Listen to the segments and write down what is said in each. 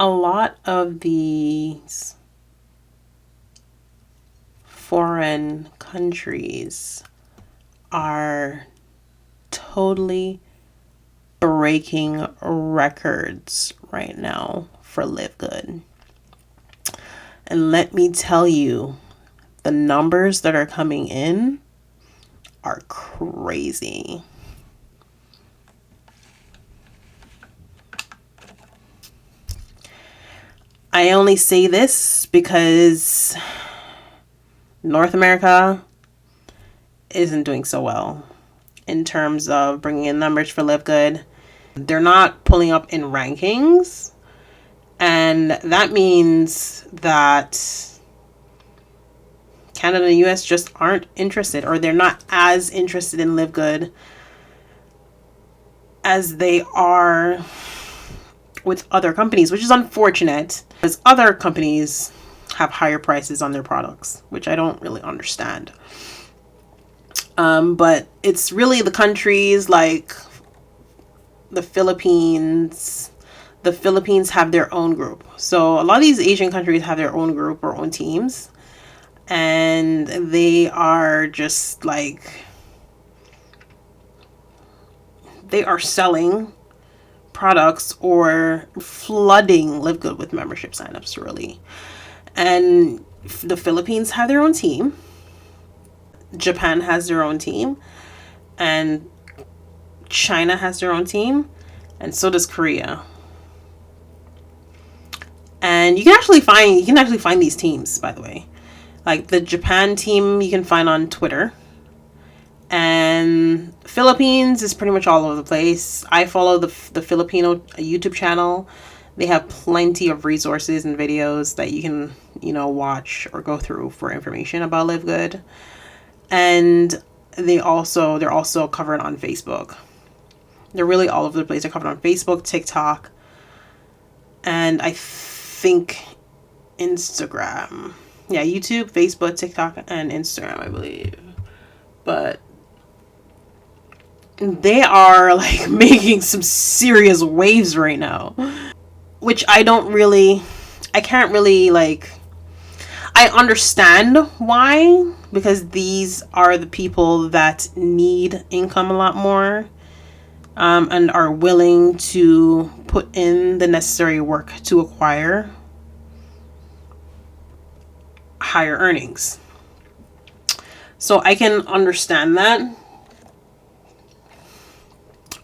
A lot of these foreign countries are totally breaking records right now for Live Good. And let me tell you, the numbers that are coming in are crazy. I only say this because North America isn't doing so well in terms of bringing in numbers for Live Good. They're not pulling up in rankings, and that means that Canada and the US just aren't interested, or they're not as interested in Live Good as they are with other companies, which is unfortunate because other companies have higher prices on their products, which I don't really understand. But it's really the countries like the Philippines. The Philippines have their own group. So a lot of these Asian countries have their own group or own teams. And they are just like, they are selling products or flooding Live Good with membership signups, really. And the Philippines have their own team. Japan has their own team. And China has their own team. And so does Korea. And you can actually find these teams, by the way. Like the Japan team you can find on Twitter. And Philippines is pretty much all over the place. I follow the Filipino YouTube channel. They have plenty of resources and videos that you can, watch or go through for information about Live Good. And they're also covered on Facebook. They're really all over the place. They're covered on Facebook, TikTok, and I think Instagram. Yeah, YouTube, Facebook, TikTok, and Instagram, I believe. But they are like making some serious waves right now, which I can't really like. I understand why, because these are the people that need income a lot more, and are willing to put in the necessary work to acquire higher earnings. So I can understand that.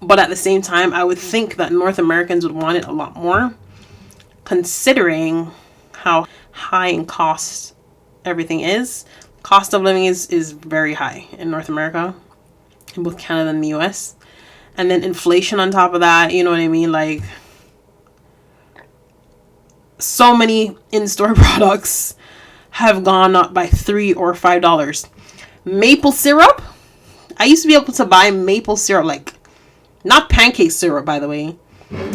But at the same time, I would think that North Americans would want it a lot more, considering how high in cost everything is. Cost of living is very high in North America, in both Canada and the US. And then inflation on top of that, you know what I mean? Like, so many in-store products have gone up by $3 or $5. Maple syrup? I used to be able to buy maple syrup, like, not pancake syrup, by the way.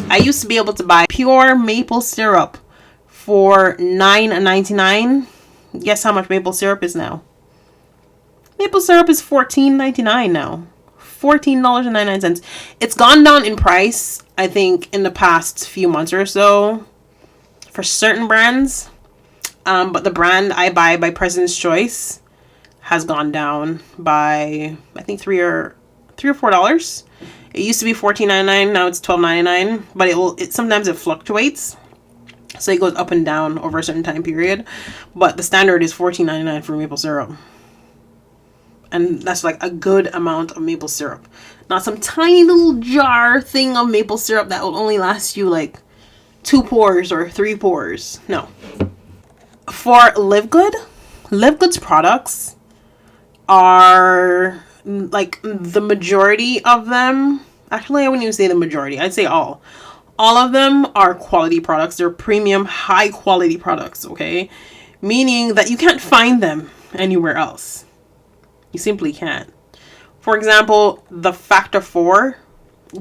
I used to be able to buy pure maple syrup for $9.99. Guess how much maple syrup is now? Maple syrup is $14.99 now. $14.99. It's gone down in price, I think, in the past few months or so for certain brands. But the brand I buy by President's Choice has gone down by, I think, $3 or $4. It used to be $14.99, now it's $12.99. But sometimes it fluctuates, so it goes up and down over a certain time period. But the standard is $14.99 for maple syrup. And that's like a good amount of maple syrup. Not some tiny little jar thing of maple syrup that will only last you like 2 pours or 3 pours. No. For Live Good, Live Good's products are like the majority of them. Actually, I wouldn't even say the majority. I'd say all. All of them are quality products. They're premium, high quality products, okay? Meaning that you can't find them anywhere else. You simply can't. For example, the Factor 4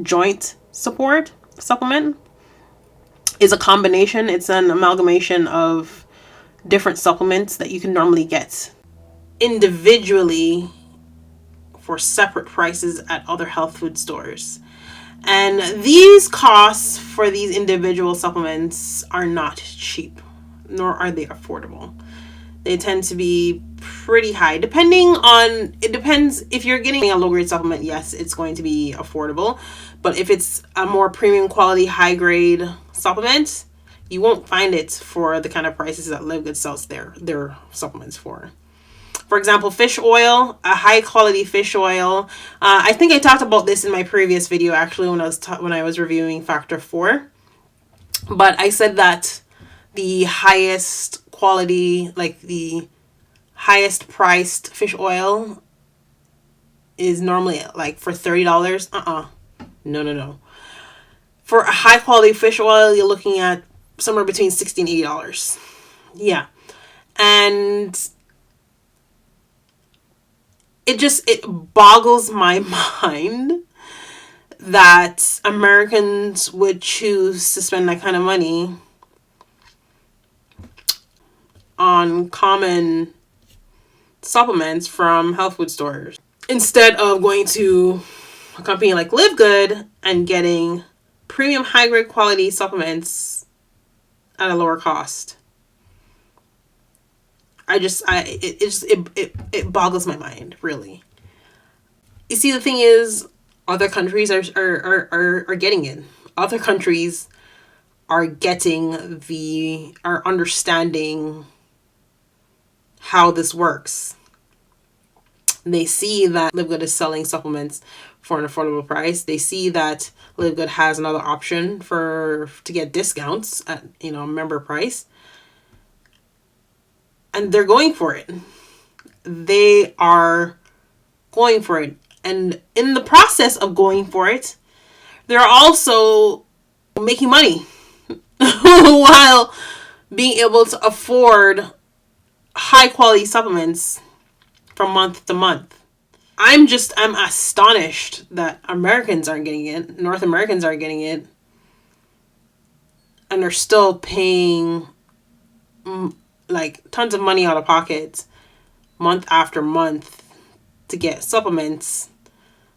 joint support supplement is a combination. It's an amalgamation of different supplements that you can normally get individually for separate prices at other health food stores. And these costs for these individual supplements are not cheap, nor are they affordable. They tend to be pretty high. It depends. If you're getting a low grade supplement, yes, it's going to be affordable. But if it's a more premium quality, high grade supplement, you won't find it for the kind of prices that Live Good sells their supplements for. For example, fish oil, a high quality fish oil. I think I talked about this in my previous video, actually, when I was reviewing Factor 4. But I said that the highest quality, like the highest priced fish oil is normally like for $30. No. For a high quality fish oil, you're looking at somewhere between $60 and $80. Yeah. And it boggles my mind that Americans would choose to spend that kind of money on common supplements from health food stores instead of going to a company like Live Good and getting premium high grade quality supplements at a lower cost. It boggles my mind, really. You see, the thing is, other countries are getting it. Other countries are understanding how this works. They see that Live Good is selling supplements for an affordable price. They see that Live Good has another option to get discounts at member price. And they're going for it. They are going for it. And in the process of going for it, they're also making money while being able to afford high quality supplements from month to month. I'm astonished that Americans aren't getting it, North Americans aren't getting it, and they're still paying like tons of money out of pocket month after month to get supplements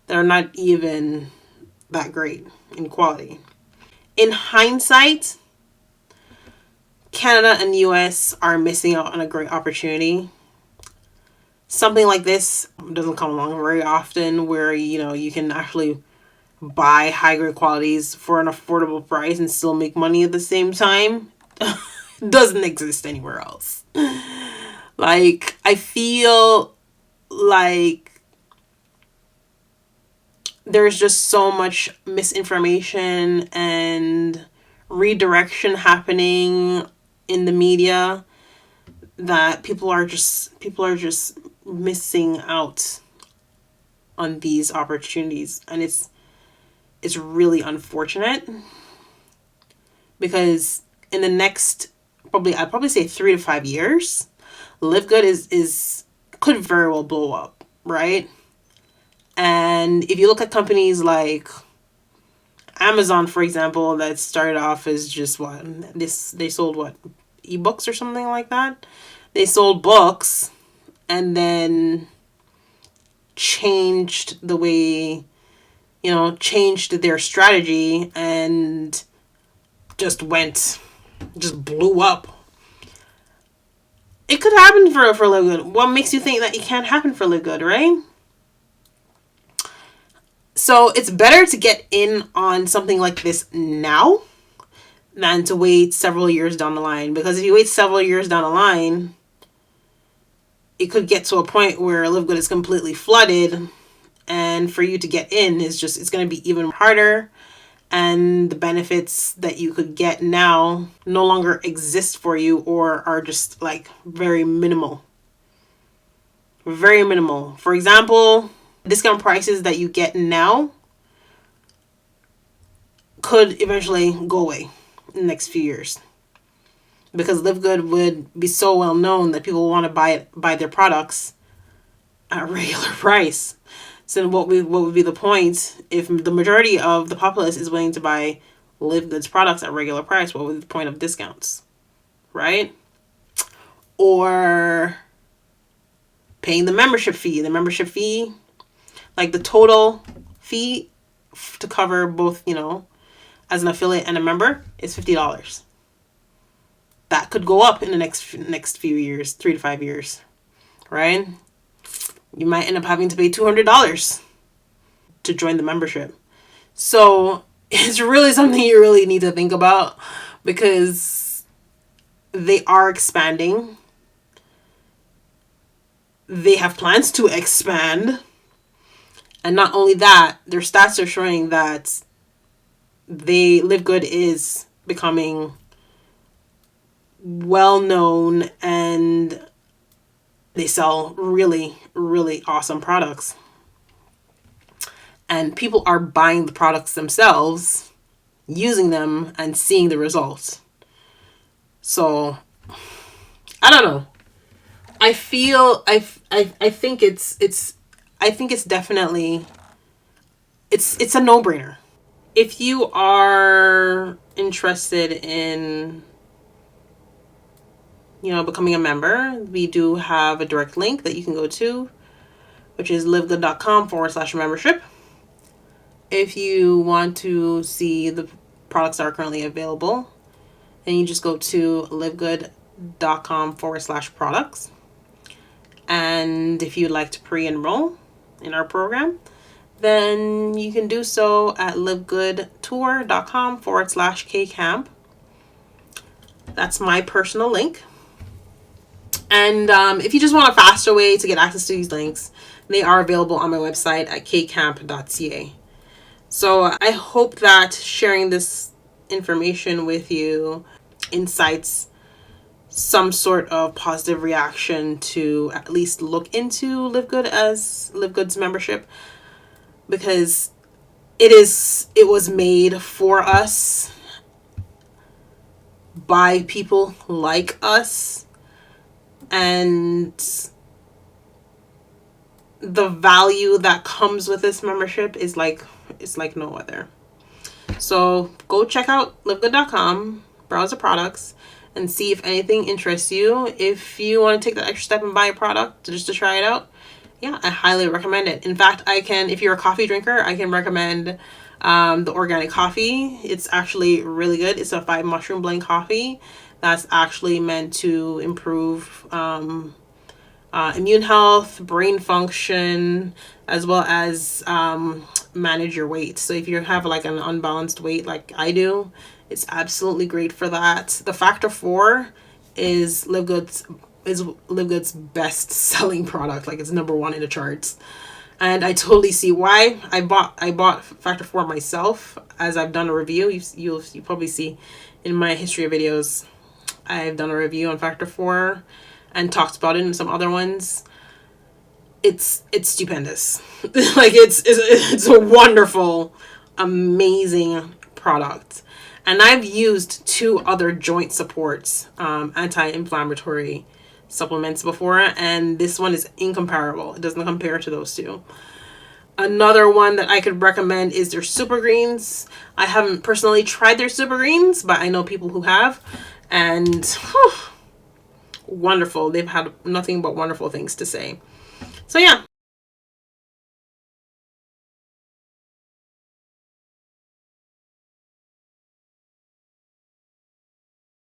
that are not even that great in quality. In hindsight, Canada and the US are missing out on a great opportunity. Something like this doesn't come along very often, where you can actually buy high grade qualities for an affordable price and still make money at the same time. Doesn't exist anywhere else. Like, I feel like there's just so much misinformation and redirection happening in the media that people are just missing out on these opportunities, and it's really unfortunate, because in the next I'd probably say 3 to 5 years, Live Good could very well blow up, right? And if you look at companies like Amazon, for example, that started off as just they sold ebooks or something like that. They sold books and then changed changed their strategy and just blew up. It could happen for Live Good. What makes you think that it can't happen for Live Good, right? So it's better to get in on something like this now than to wait several years down the line. Because if you wait several years down the line, it could get to a point where Live Good is completely flooded, and for you to get in it's going to be even harder, and the benefits that you could get now no longer exist for you, or are just like very minimal. Very minimal. For example, discount prices that you get now could eventually go away in the next few years, because Live Good would be so well known that people want to buy their products at a regular price. So then what would be the point if the majority of the populace is willing to buy Live Good's products at regular price? What would be the point of discounts, right? Or paying the membership fee. The membership fee, like the total fee to cover both, as an affiliate and a member, is $50. That could go up in the next few years, 3 to 5 years, right? You might end up having to pay $200 to join the membership. So it's really something you really need to think about, because they are expanding. They have plans to expand. And not only that, their stats are showing that Live Good is becoming well known, and they sell really, really awesome products. And people are buying the products themselves, using them, and seeing the results. So, I don't know. I think it's definitely, it's a no-brainer. If you are interested in, becoming a member, we do have a direct link that you can go to, which is livegood.com/membership. If you want to see the products that are currently available, then you just go to livegood.com/products. And if you'd like to pre-enroll in our program, then you can do so at livegoodtour.com/kcamp. That's my personal link. And if you just want a faster way to get access to these links, they are available on my website at kcamp.ca. So I hope that sharing this information with you incites some sort of positive reaction to at least look into Live Good's membership, because it was made for us by people like us, and the value that comes with this membership is like no other. So go check out livegood.com, browse the products, and see if anything interests you. If you want to take that extra step and buy a product just to try it out, yeah, I highly recommend it. In fact, if you're a coffee drinker, I can recommend the organic coffee. It's actually really good. It's a 5 mushroom blend coffee that's actually meant to improve immune health, brain function, as well as manage your weight. So if you have like an unbalanced weight like I do, it's absolutely great for that. The Factor 4 is Live Good's best selling product. Like, it's number 1 in the charts. And I totally see why. I bought Factor 4 myself, as I've done a review. You'll probably see in my history of videos, I've done a review on Factor 4 and talked about it in some other ones. It's stupendous. Like, it's a wonderful, amazing product. And I've used 2 other joint supports, anti-inflammatory supplements before, and this one is incomparable. It doesn't compare to those 2. Another one that I could recommend is their Super Greens. I haven't personally tried their Super Greens, but I know people who have, and wonderful. They've had nothing but wonderful things to say. So yeah,